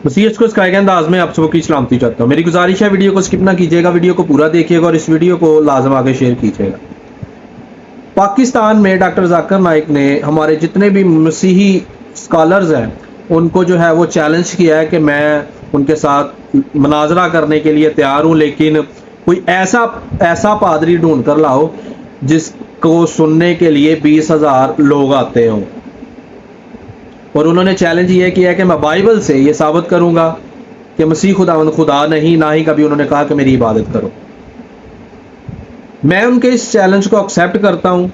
मसीह को इसका अंदाज में आप सबकी सलामती चाहता हूँ। मेरी गुजारिश है वीडियो को स्किप ना कीजिएगा, वीडियो को पूरा देखिएगा और इस वीडियो को लाजम आगे शेयर कीजिएगा। पाकिस्तान में डॉक्टर जाकिर नाइक ने हमारे जितने भी मसीही स्कॉलर्स हैं उनको जो है वो चैलेंज किया है कि मैं उनके साथ मनाजरा करने के लिए तैयार हूँ, लेकिन कोई ऐसा पादरी ढूंढ कर लाओ जिसको सुनने के लिए 20,000 लोग आते हों। और उन्होंने चैलेंज ये किया है कि मैं बाइबल से ये साबित करूंगा कि मसीह खुदावंद खुदा नहीं, ना ही कभी उन्होंने कहा कि मेरी इबादत करो। मैं उनके इस चैलेंज को एक्सेप्ट करता हूं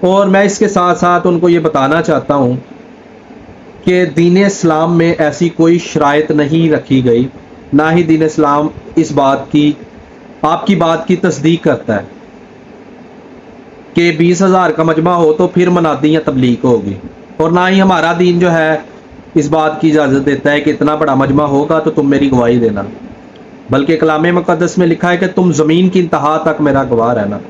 और मैं इसके साथ साथ उनको ये बताना चाहता हूं कि दीन इस्लाम में ऐसी कोई शराइत नहीं रखी गई, ना ही दीन इस्लाम इस बात की आपकी बात की तस्दीक करता है कि 20,000 का मजमा हो तो फिर मनादी या तबलीग होगी, और ना ही हमारा दीन जो है इस बात की इजाज़त देता है कि इतना बड़ा मजमा होगा तो तुम मेरी गवाही देना, बल्कि कलाम मुक़द्दस में लिखा है कि तुम ज़मीन की इंतहा तक मेरा गवाह रहना।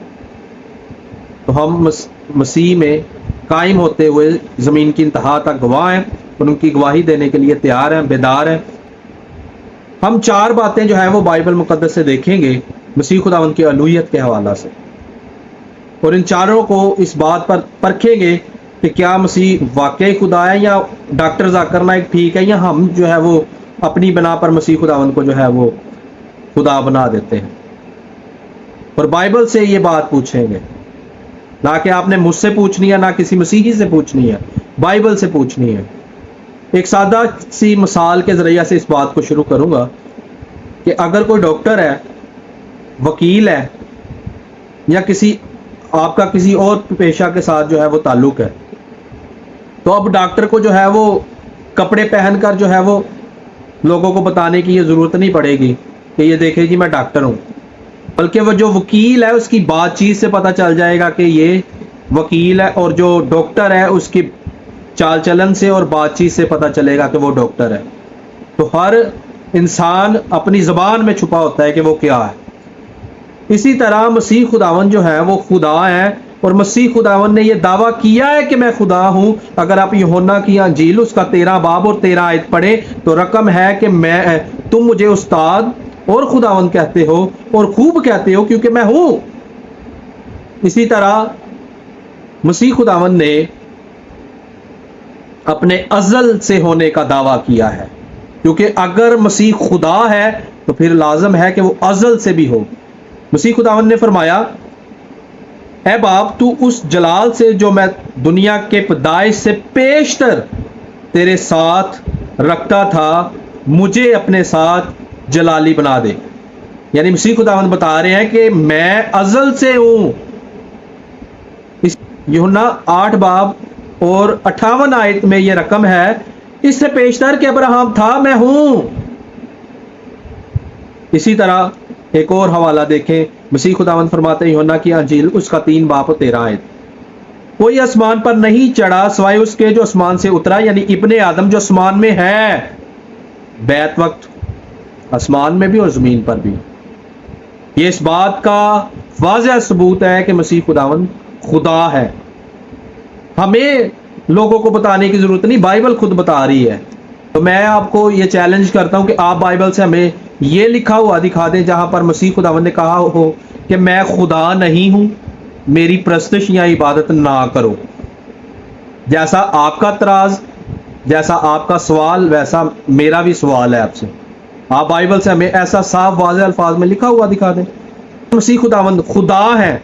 तो हम मसीह में कायम होते हुए ज़मीन की इंतहा तक गवाह हैं और उनकी गवाही देने के लिए तैयार हैं, बेदार हैं। हम 4 बातें जो है वो बाइबल मुक़द्दस से देखेंगे मसीह खुदावंद की अलूहियत के हवाला से, और इन चारों को इस बात पर परखेंगे कि क्या मसीह वाकई खुदा है या डॉक्टर जाकिर नाइक ठीक है, या हम जो है वो अपनी बना पर मसीह खुदावंद को जो है वो खुदा बना देते हैं। और बाइबल से ये बात पूछेंगे, ना कि आपने मुझसे पूछनी है, ना किसी मसीही से पूछनी है, बाइबल से पूछनी है। एक सादा सी मिसाल के जरिए से इस बात को शुरू करूंगा कि अगर कोई डॉक्टर है, वकील है, या आपका किसी और पेशा के साथ जो है वो ताल्लुक है, तो अब डॉक्टर को जो है वो कपड़े पहनकर जो है वो लोगों को बताने की ये ज़रूरत नहीं पड़ेगी कि ये देखे जी मैं डॉक्टर हूँ, बल्कि वो जो वकील है उसकी बातचीत से पता चल जाएगा कि ये वकील है, और जो डॉक्टर है उसकी चाल चलन से और बातचीत से पता चलेगा कि वो डॉक्टर है। तो हर इंसान अपनी ज़बान में छुपा होता है कि वो क्या है। इसी तरह मसीह खुदावन जो है वो खुदा है, और मसीह खुदावन ने ये दावा किया है कि मैं खुदा हूं। अगर आप यूहन्ना की अंजील उसका 13 बाब और 13 आयत पढ़े तो रकम है कि तुम मुझे उस्ताद और खुदावन कहते हो, और खूब कहते हो क्योंकि मैं हूं। इसी तरह मसीह खुदावन ने अपने अज़ल से होने का दावा किया है, क्योंकि अगर मसीह खुदा है तो फिर लाजम है कि वो अज़ल से भी हो। मसीह खुदावन ने फरमाया, ऐ बाप तू उस जलाल से जो मैं दुनिया के पैदाइश से पेशतर तेरे साथ रखता था, मुझे अपने साथ जलाली बना दे। यानी मसीह खुदावन बता रहे हैं कि मैं अज़ल से हूं। इस यूहन्ना 8 बाब और 58 आयत में यह रकम है, इससे पेशतर के अब्राहम था, मैं हूं। इसी तरह एक और हवाला देखें, मसीह खुदावंद फरमाते हैं यूहन्ना की अंजील उसका 3 बाब और 13 आयत, कोई आसमान पर नहीं चढ़ा सिवाय उसके जो आसमान से उतरा, यानी इब्ने आदम जो आसमान में है। बैत वक्त आसमान में भी और जमीन पर भी। ये इस बात का वाज़ेह सबूत है कि मसीह खुदावंद खुदा है। हमें लोगों को बताने की जरूरत नहीं, बाइबल खुद बता रही है। तो मैं आपको ये चैलेंज करता हूं कि आप बाइबल से हमें ये लिखा हुआ दिखा दें जहां पर मसीह खुदावंद ने कहा हो कि मैं खुदा नहीं हूं, मेरी प्रस्तश या इबादत ना करो। जैसा आपका तराज, जैसा आपका सवाल, वैसा मेरा भी सवाल है आपसे। आप बाइबल से हमें ऐसा साफ वाज़ेह अल्फाज में लिखा हुआ दिखा दें। मसीह खुदावंद खुदा है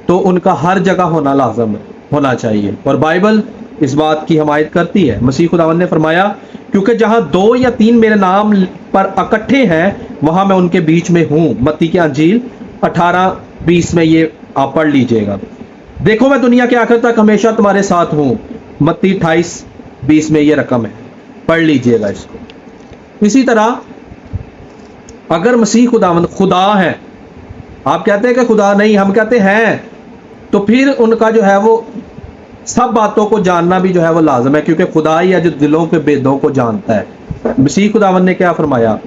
तो उनका हर जगह होना लाजम होना चाहिए, और बाइबल इस बात की हिमायत करती है। मसीह खुदावंद ने फरमाया, क्योंकि जहां 2 या 3 मेरे नाम पर इकट्ठे हैं वहां मैं उनके बीच में हूं। मत्ती की अंजील 18:20 में ये आप पढ़ लीजिएगा। देखो मैं दुनिया के आखिर तक हमेशा तुम्हारे साथ हूं। मत्ती 28:20 में ये रकम है, पढ़ लीजिएगा इसको। इसी तरह अगर मसीह खुदावंद खुदा है, आप कहते हैं कि खुदा नहीं, हम कहते हैं, तो फिर उनका जो है वो सब बातों को जानना भी जो है वो लाजम है, क्योंकि खुदा ही है जो दिलों के भेदों को जानता है। मसीह खुदावंद ने क्या फरमाया,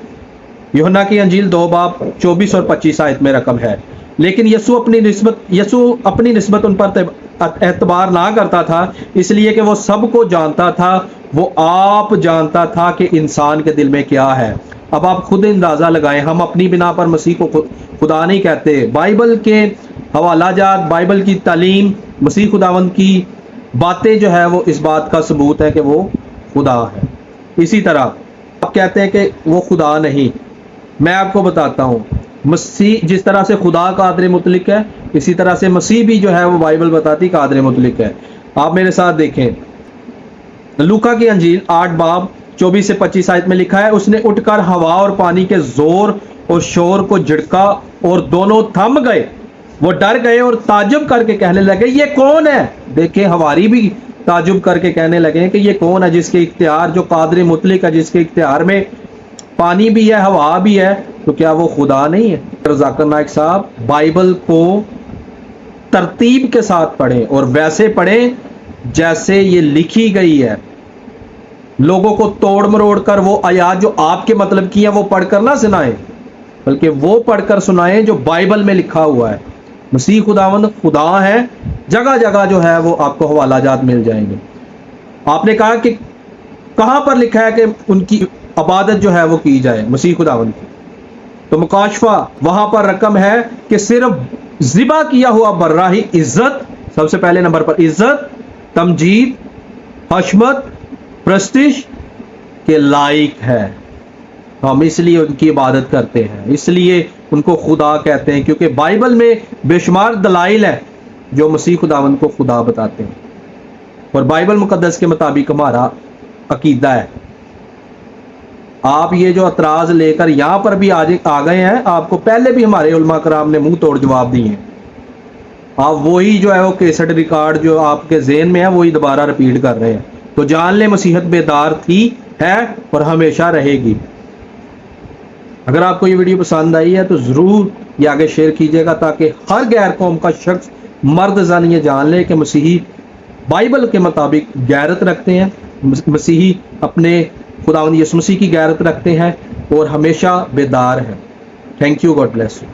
यूहन्ना की अंजील 2 बाब 24 और 25 आयत में रकम है, लेकिन यसू अपनी निस्बत उन पर एतबार ना करता था, इसलिए कि वो सबको जानता था وہ آپ جانتا تھا کہ انسان کے دل میں کیا ہے۔ اب آپ خود اندازہ لگائیں، ہم اپنی بنا پر مسیح کو خدا نہیں کہتے۔ بائبل کے حوالہ جات، بائبل کی تعلیم، مسیح خداوند کی باتیں جو ہے وہ اس بات کا ثبوت ہے کہ وہ خدا ہے۔ اسی طرح آپ کہتے ہیں کہ وہ خدا نہیں، میں آپ کو بتاتا ہوں، مسیح جس طرح سے خدا قادر مطلق ہے، اسی طرح سے مسیح بھی جو ہے وہ بائبل بتاتی قادر مطلق ہے۔ آپ میرے ساتھ دیکھیں، لوکا کی انجیل 8 باب 24 سے 25 آیت میں لکھا ہے، اس نے اٹھ کر ہوا اور پانی کے زور اور شور کو جھڑکا اور دونوں تھم گئے، وہ ڈر گئے اور تعجب کر کے کہنے لگے یہ کون ہے؟ دیکھیں ہواری بھی تعجب کر کے کہنے لگے کہ یہ کون ہے جس کے اختیار، جو قادر مطلق ہے، جس کے اختیار میں پانی بھی ہے، ہوا بھی ہے، تو کیا وہ خدا نہیں ہے؟ ذاکر نائک صاحب بائبل کو ترتیب کے ساتھ پڑھیں اور ویسے پڑھیں جیسے یہ لکھی گئی ہے۔ لوگوں کو توڑ مروڑ کر وہ آیات جو آپ کے مطلب کی ہیں وہ پڑھ کر نہ سنائیں، بلکہ وہ پڑھ کر سنائیں جو بائبل میں لکھا ہوا ہے۔ مسیح خداوند خدا ہے، جگہ جگہ جو ہے وہ آپ کو حوالہ جات مل جائیں گے۔ آپ نے کہا کہ کہاں پر لکھا ہے کہ ان کی عبادت جو ہے وہ کی جائے مسیح خداوند کی، تو مکاشفہ وہاں پر رقم ہے کہ صرف ذبح کیا ہوا برہ ہی عزت، سب سے پہلے نمبر پر عزت، تمجید، حشمت، پرستش کے لائق ہے۔ ہم اس لیے ان کی عبادت کرتے ہیں، اس لیے ان کو خدا کہتے ہیں، کیونکہ بائبل میں بے شمار دلائل ہے جو مسیح خداوند کو خدا بتاتے ہیں، اور بائبل مقدس کے مطابق ہمارا عقیدہ ہے۔ آپ یہ جو اعتراض لے کر یہاں پر بھی آ گئے ہیں، آپ کو پہلے بھی ہمارے علماء کرام نے منہ توڑ جواب دیے ہیں، آپ وہی جو ہے وہ کیسٹ ریکارڈ جو آپ کے ذہن میں ہے وہی دوبارہ رپیٹ کر رہے ہیں۔ تو جان لیں مسیحیت بیدار تھی، ہے اور ہمیشہ رہے گی۔ اگر آپ کو یہ ویڈیو پسند آئی ہے تو ضرور یہ آگے شیئر کیجیے گا، تاکہ ہر غیر قوم کا شخص، مرد زن یہ جان لے کہ مسیحی بائبل کے مطابق غیرت رکھتے ہیں، مسیحی اپنے خداوند یسوع مسیح کی غیرت رکھتے ہیں اور ہمیشہ بیدار ہیں۔ Thank you, God bless you.